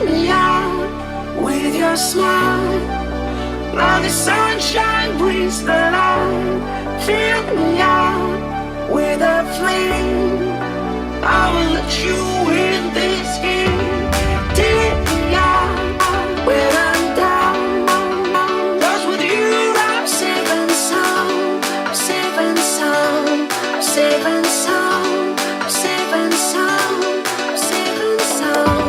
me out with your smile. Now the sunshine brings the light. Fill me out with a flame. I will let you in this game. Take me out when I'm down. 'Cause with you I'm safe and sound. I'm safe and sound. I'm safe and sound. I'm safe and sound. I'm safe and sound.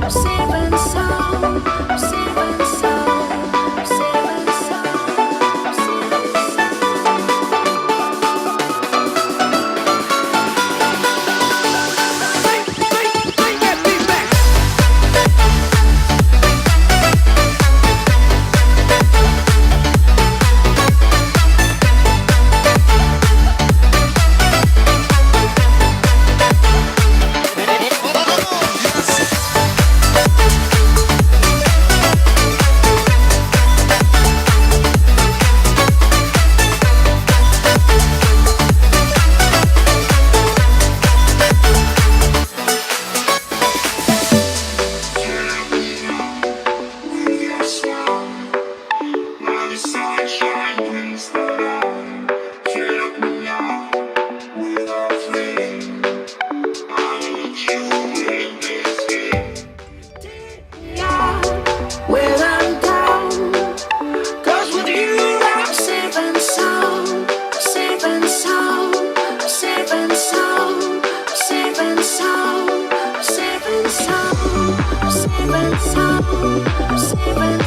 I'm safe and sound. I'm safe and sound. I'm safe and sound. I'm safe and when I'm down. 'Cause with you I'm safe and sound. I'm safe and sound. I'm safe and sound. I'm safe and sound. I'm safe and sound. I'm safe and sound. I'm safe and